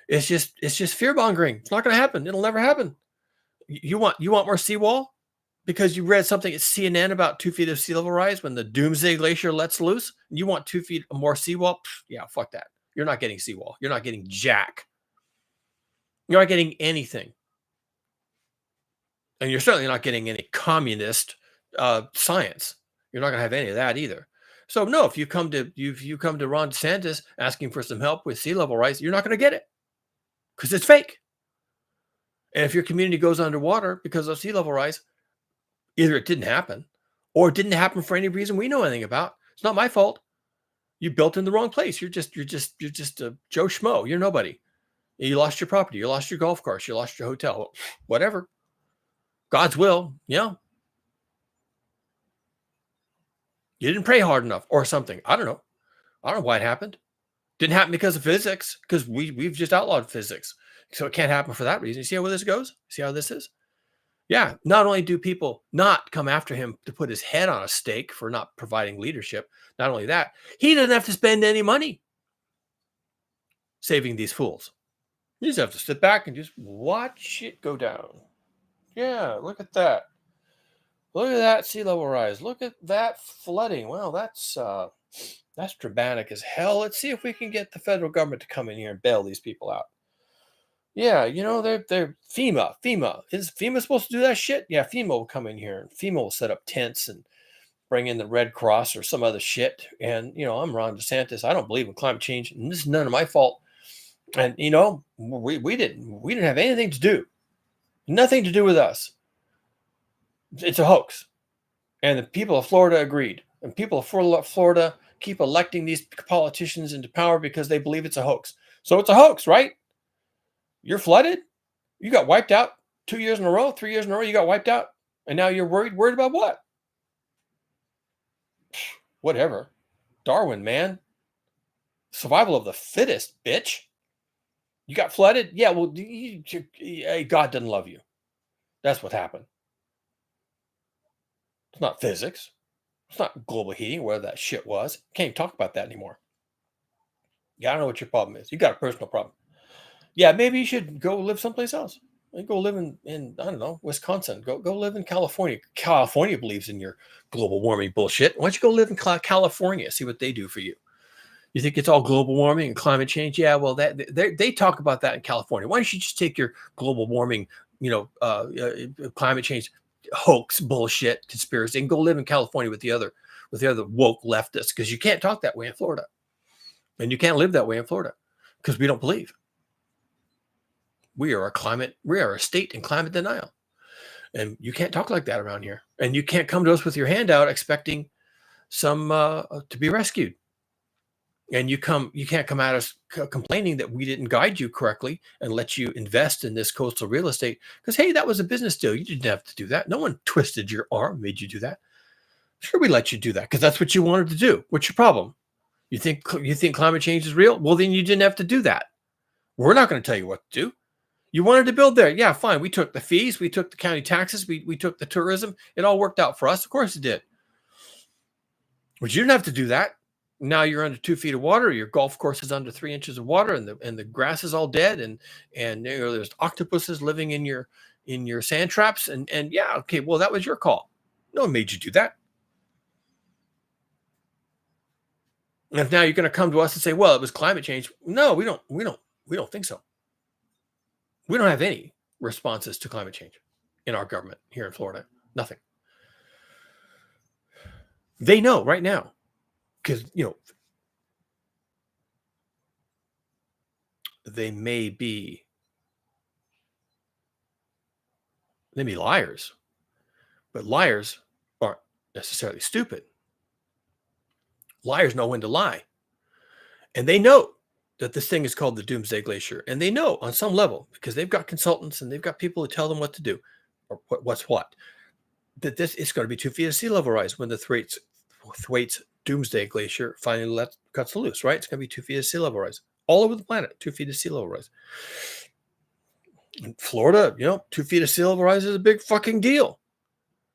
It's just fear mongering. It's not going to happen. It'll never happen. You want more seawall because you read something at CNN about 2 feet of sea level rise when the Doomsday Glacier lets loose. You want 2 feet more seawall? Yeah, fuck that. You're not getting seawall. You're not getting jack. You're not getting anything. And you're certainly not getting any communist science. You're not going to have any of that either. So no, if you come to Ron DeSantis asking for some help with sea level rise, you're not going to get it because it's fake. And if your community goes underwater because of sea level rise, either it didn't happen or it didn't happen for any reason we know anything about. It's not my fault. You built in the wrong place. You're just a Joe Schmo. You're nobody. You lost your property. You lost your golf course. You lost your hotel. Whatever. God's will. Yeah. You didn't pray hard enough or something. I don't know why it happened. Didn't happen because of physics, because we've just outlawed physics. So it can't happen for that reason. You see how this goes? See how this is? Yeah. Not only do people not come after him to put his head on a stake for not providing leadership, not only that, he doesn't have to spend any money saving these fools. You just have to sit back and just watch it go down. Yeah, look at that. Look at that sea level rise. Look at that flooding. Well, that's dramatic as hell. Let's see if we can get the federal government to come in here and bail these people out. Yeah, they're FEMA. Is FEMA supposed to do that shit? Yeah, FEMA will come in here and FEMA will set up tents and bring in the Red Cross or some other shit. And I'm Ron DeSantis. I don't believe in climate change, and this is none of my fault. And we didn't have anything to do. Nothing to do with us. It's a hoax. And the people of Florida agreed. And people of Florida keep electing these politicians into power because they believe it's a hoax. So it's a hoax, right? You're flooded. You got wiped out 2 years in a row, 3 years in a row, you got wiped out. And now you're worried. Worried about what? Whatever. Darwin, man. Survival of the fittest, bitch. You got flooded? Yeah, well, God doesn't love you. That's what happened. It's not physics. It's not global heating, whatever that shit was. Can't even talk about that anymore. Yeah, I don't know what your problem is. You got a personal problem. Yeah, maybe you should go live someplace else. Go live in I don't know, Wisconsin. Go live in California. California believes in your global warming bullshit. Why don't you go live in California? See what they do for you. You think it's all global warming and climate change? Yeah, well, they talk about that in California. Why don't you just take your global warming, climate change hoax bullshit conspiracy and go live in California with the other woke leftists? Because you can't talk that way in Florida, and you can't live that way in Florida because we don't believe. We are a state in climate denial, and you can't talk like that around here. And you can't come to us with your hand out expecting some to be rescued. And you can't come at us complaining that we didn't guide you correctly and let you invest in this coastal real estate because, hey, that was a business deal. You didn't have to do that. No one twisted your arm, made you do that. Sure, we let you do that because that's what you wanted to do. What's your problem? You think climate change is real? Well, then you didn't have to do that. We're not going to tell you what to do. You wanted to build there. Yeah, fine. We took the fees. We took the county taxes. We took the tourism. It all worked out for us. Of course it did. But you didn't have to do that. Now you're under 2 feet of water. Your golf course is under 3 inches of water, and the grass is all dead, and there's octopuses living in your sand traps. And yeah, okay, well, that was your call. No one made you do that. And if now you're going to come to us and say, well, it was climate change. No, we don't think so. We don't have any responses to climate change in our government here in Florida. Nothing. They know right now because, they may be liars, but liars aren't necessarily stupid. Liars know when to lie. And they know that this thing is called the Doomsday Glacier. And they know on some level, because they've got consultants and they've got people who tell them what to do, or what's what, that this is going to be 2 feet of sea level rise when the Thwaites Doomsday Glacier finally cuts loose, right? It's going to be 2 feet of sea level rise. All over the planet, 2 feet of sea level rise. In Florida, 2 feet of sea level rise is a big fucking deal.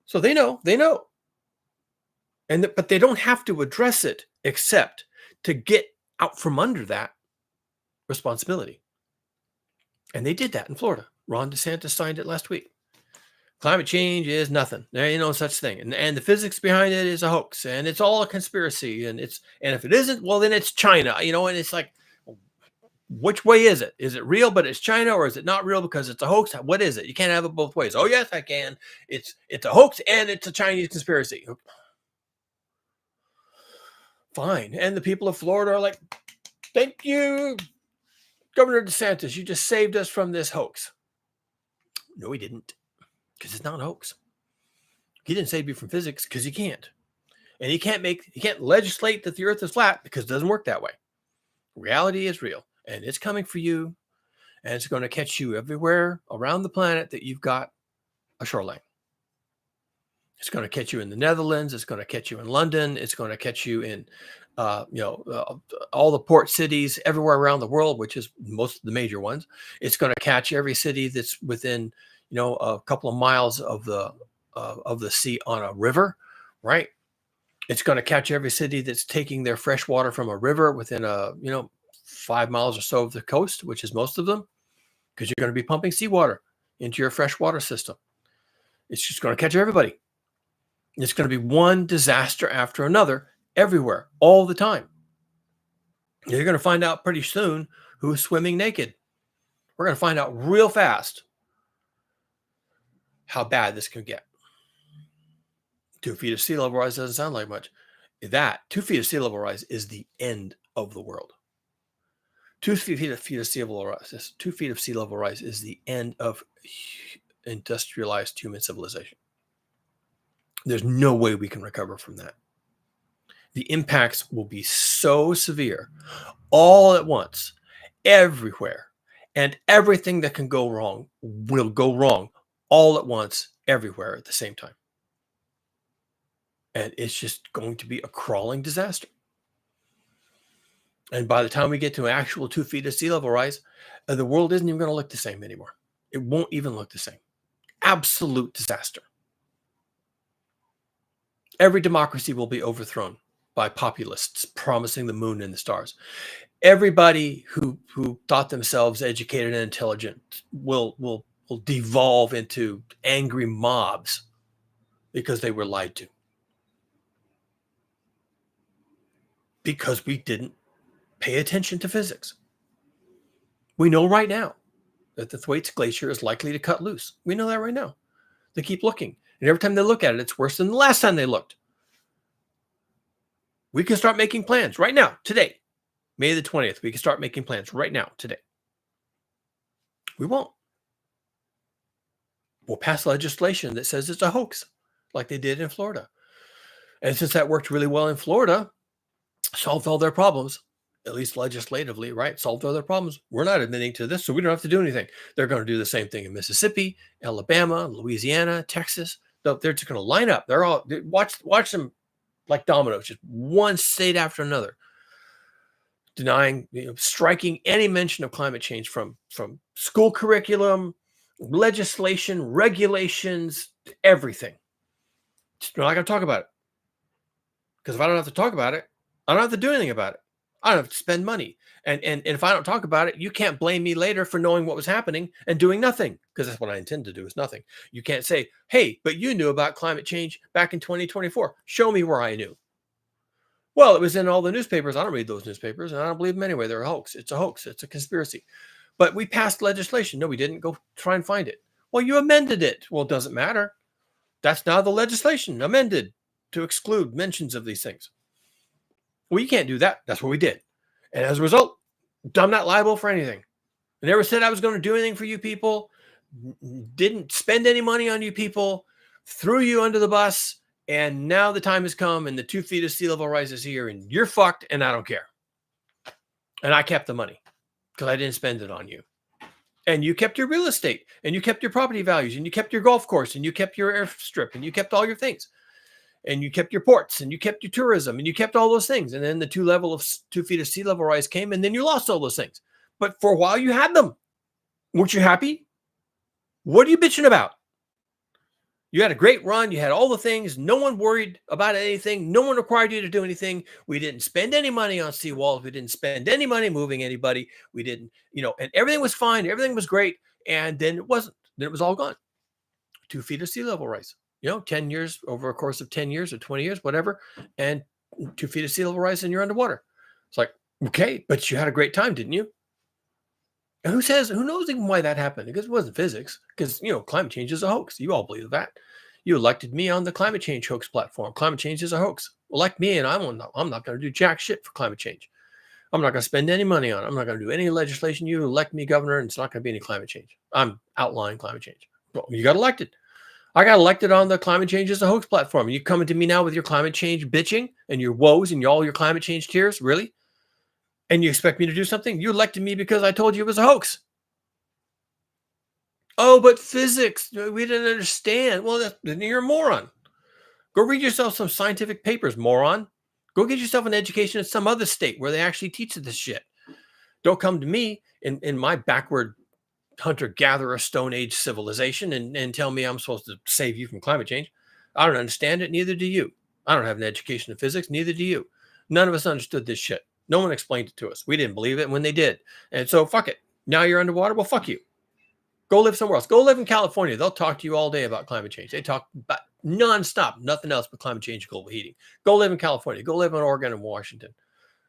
So they know. But they don't have to address it except to get out from under that responsibility. And they did that in Florida. Ron DeSantis signed it last week. Climate change is nothing. There ain't no such thing. And the physics behind it is a hoax. And it's all a conspiracy. And if it isn't, well, then it's China. And it's like, which way is it? Is it real, but it's China, or is it not real because it's a hoax? What is it? You can't have it both ways. Oh, yes, I can. It's a hoax and it's a Chinese conspiracy. Fine. And the people of Florida are like, thank you, Governor DeSantis. You just saved us from this hoax. No, he didn't, because it's not a hoax. He didn't save you from physics because he can't. And he can't legislate that the earth is flat because it doesn't work that way. Reality is real. And it's coming for you, and it's going to catch you everywhere around the planet that you've got a shoreline. It's going to catch you in the Netherlands. It's going to catch you in London. It's going to catch you in, all the port cities everywhere around the world, which is most of the major ones. It's going to catch every city that's within, a couple of miles of the sea on a river, right? It's going to catch every city that's taking their fresh water from a river within 5 miles or so of the coast, which is most of them, because you're going to be pumping seawater into your freshwater system. It's just going to catch everybody. It's going to be one disaster after another everywhere, all the time. You're going to find out pretty soon who's swimming naked. We're going to find out real fast how bad this can get. 2 feet of sea level rise doesn't sound like much. That 2 feet of sea level rise is the end of the world. 2 feet of sea level rise. 2 feet of sea level rise is the end of industrialized human civilization. There's no way we can recover from that. The impacts will be so severe, all at once, everywhere, and everything that can go wrong will go wrong all at once, everywhere at the same time. And it's just going to be a crawling disaster. And by the time we get to an actual 2 feet of sea level rise, the world isn't even going to look the same anymore. It won't even look the same. Absolute disaster. Every democracy will be overthrown by populists promising the moon and the stars. Everybody who thought themselves educated and intelligent will devolve into angry mobs because they were lied to. Because we didn't pay attention to physics. We know right now that the Thwaites Glacier is likely to cut loose. We know that right now. They keep looking. And every time they look at it, it's worse than the last time they looked. We can start making plans right now, today, May the 20th. We can start making plans right now, today. We won't. We'll pass legislation that says it's a hoax, like they did in Florida. And since that worked really well in Florida, solved all their problems, at least legislatively, right? Solved all their problems. We're not admitting to this, so we don't have to do anything. They're going to do the same thing in Mississippi, Alabama, Louisiana, Texas. They're just going to line up. They're all watch them like dominoes, just one state after another, denying, striking any mention of climate change from school curriculum, legislation, regulations, everything. Just not going to talk about it. Because if I don't have to talk about it, I don't have to do anything about it. I don't have to spend money. And if I don't talk about it, you can't blame me later for knowing what was happening and doing nothing, because that's what I intend to do, is nothing. You can't say, hey, but you knew about climate change back in 2024. Show me where I knew. Well, it was in all the newspapers. I don't read those newspapers, and I don't believe them anyway. They're a hoax. It's a hoax. It's a conspiracy. But we passed legislation. No, we didn't. Go try and find it. Well, you amended it. Well, it doesn't matter. That's now the legislation amended to exclude mentions of these things. Well, you can't do that. That's what we did. And as a result, I'm not liable for anything. I never said I was going to do anything for you people. Didn't spend any money on you people. Threw you under the bus. And now the time has come and the 2 feet of sea level rise is here and you're fucked and I don't care. And I kept the money because I didn't spend it on you. And you kept your real estate and you kept your property values and you kept your golf course and you kept your airstrip and you kept all your things. And you kept your ports and you kept your tourism and you kept all those things. And then the 2 feet of sea level rise came and then you lost all those things. But for a while you had them. Weren't you happy? What are you bitching about? You had a great run. You had all the things. No one worried about anything. No one required you to do anything. We didn't spend any money on seawalls. We didn't spend any money moving anybody. We didn't, and everything was fine. Everything was great. And then it wasn't. Then it was all gone. 2 feet of sea level rise. 10 years, over a course of 10 years or 20 years, whatever, and 2 feet of sea level rise and you're underwater. It's like, okay, but you had a great time, didn't you? And who knows even why that happened? Because it wasn't physics, because, climate change is a hoax. You all believe that. You elected me on the climate change hoax platform. Climate change is a hoax. Elect me and I'm not going to do jack shit for climate change. I'm not going to spend any money on it. I'm not going to do any legislation. You elect me governor and it's not going to be any climate change. I'm outlining climate change. Well, you got elected. I got elected on the climate change as a hoax platform. And you coming to me now with your climate change bitching and your woes and all your climate change tears? Really? And you expect me to do something? You elected me because I told you it was a hoax. Oh, but physics, we didn't understand. Well, then you're a moron. Go read yourself some scientific papers, moron. Go get yourself an education in some other state where they actually teach this shit. Don't come to me in my backward hunter-gatherer Stone Age civilization and tell me I'm supposed to save you from climate change. I don't understand it. Neither do you. I don't have an education in physics. Neither do you. None of us understood this shit. No one explained it to us. We didn't believe it when they did. And so fuck it. Now you're underwater. Well, fuck you. Go live somewhere else. Go live in California. They'll talk to you all day about climate change. They talk about nonstop, nothing else but climate change and global heating. Go live in California. Go live in Oregon and Washington.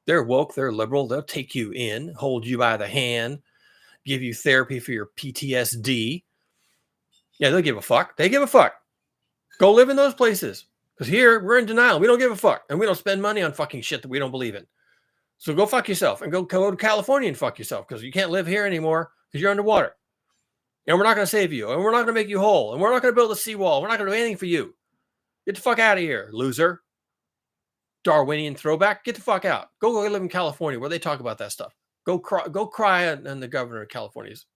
They're woke. They're liberal. They'll take you in, hold you by the hand, give you therapy for your PTSD. Yeah, they'll give a fuck. They give a fuck. Go live in those places. Because here, we're in denial. We don't give a fuck. And we don't spend money on fucking shit that we don't believe in. So go fuck yourself and go to California and fuck yourself, because you can't live here anymore because you're underwater. And we're not going to save you. And we're not going to make you whole. And we're not going to build a seawall. We're not going to do anything for you. Get the fuck out of here, loser. Darwinian throwback. Get the fuck out. Go live in California where they talk about that stuff. Go cry on the governor of California's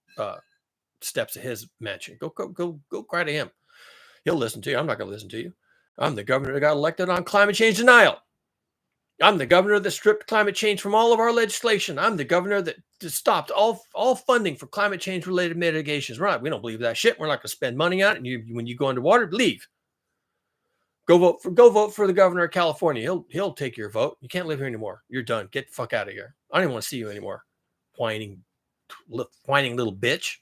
steps of his mansion. Go cry to him. He'll listen to you. I'm not going to listen to you. I'm the governor that got elected on climate change denial. I'm the governor that stripped climate change from all of our legislation. I'm the governor that stopped all funding for climate change related mitigations. We don't believe that shit. We're not going to spend money on it. And when you go underwater, leave. Go vote for the governor of California. He'll take your vote. You can't live here anymore. You're done. Get the fuck out of here. I don't even want to see you anymore. Whining little bitch.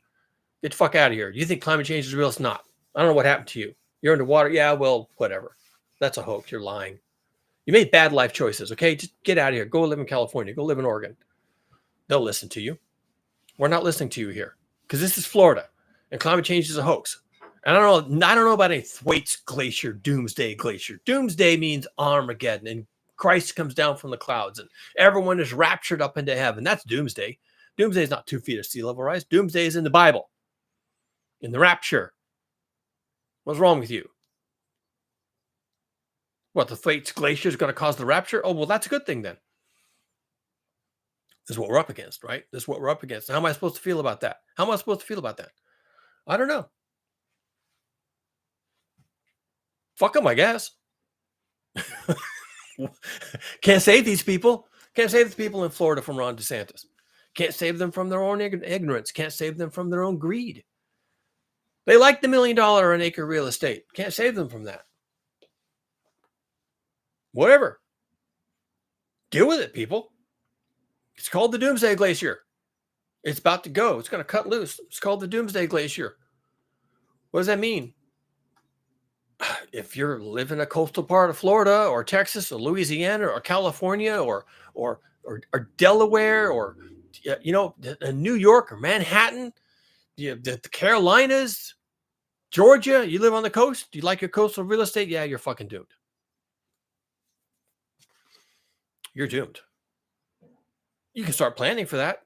Get the fuck out of here. You think climate change is real? It's not. I don't know what happened to you. You're underwater. Yeah, well, whatever. That's a hoax. You're lying. You made bad life choices, okay? Just get out of here. Go live in California. Go live in Oregon. They'll listen to you. We're not listening to you here because this is Florida, and climate change is a hoax. And I don't know about any Thwaites Glacier, Doomsday Glacier. Doomsday means Armageddon, and Christ comes down from the clouds, and everyone is raptured up into heaven. That's Doomsday. Doomsday is not 2 feet of sea level rise. Doomsday is in the Bible, in the rapture. What's wrong with you? What, the Thwaites Glacier is going to cause the rapture? Oh, well, that's a good thing then. This is what we're up against, right? This is what we're up against. How am I supposed to feel about that? How am I supposed to feel about that? I don't know. Fuck them, I guess. Can't save these people. Can't save the people in Florida from Ron DeSantis. Can't save them from their own ignorance. Can't save them from their own greed. They like the $1 million an acre real estate. Can't save them from that. Whatever. Deal with it, people. It's called the Doomsday Glacier. It's about to go. It's going to cut loose. It's called the Doomsday Glacier. What does that mean? If you're living in a coastal part of Florida or Texas or Louisiana or California or Delaware or New York or Manhattan, the Carolinas, Georgia, you live on the coast, you like your coastal real estate, yeah, you're fucking doomed. You're doomed. You can start planning for that,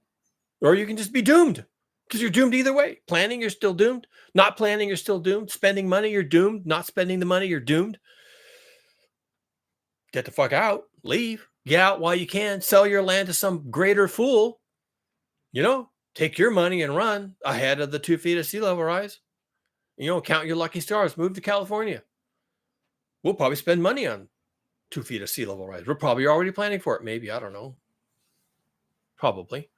or you can just be doomed, because you're doomed either way. Planning, you're still doomed. Not planning, you're still doomed. Spending money, you're doomed. Not spending the money, you're doomed. Get the fuck out. Leave. Get out while you can. Sell your land to some greater fool. Take your money and run ahead of the 2 feet of sea level rise. Count your lucky stars. Move to California. We'll probably spend money on 2 feet of sea level rise. We're probably already planning for it. Maybe. I don't know. Probably.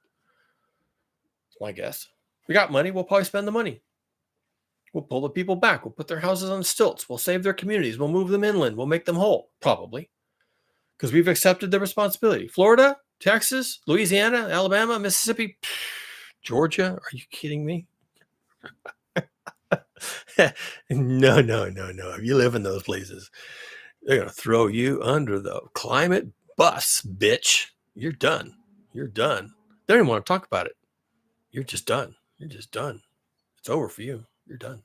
That's my guess. We got money. We'll probably spend the money. We'll pull the people back. We'll put their houses on stilts. We'll save their communities. We'll move them inland. We'll make them whole. Probably. Because we've accepted the responsibility. Florida, Texas, Louisiana, Alabama, Mississippi, Georgia. Are you kidding me? No. If you live in those places, they're going to throw you under the climate bus, bitch. You're done. You're done. They don't even want to talk about it. You're just done. You're just done. It's over for you. You're done.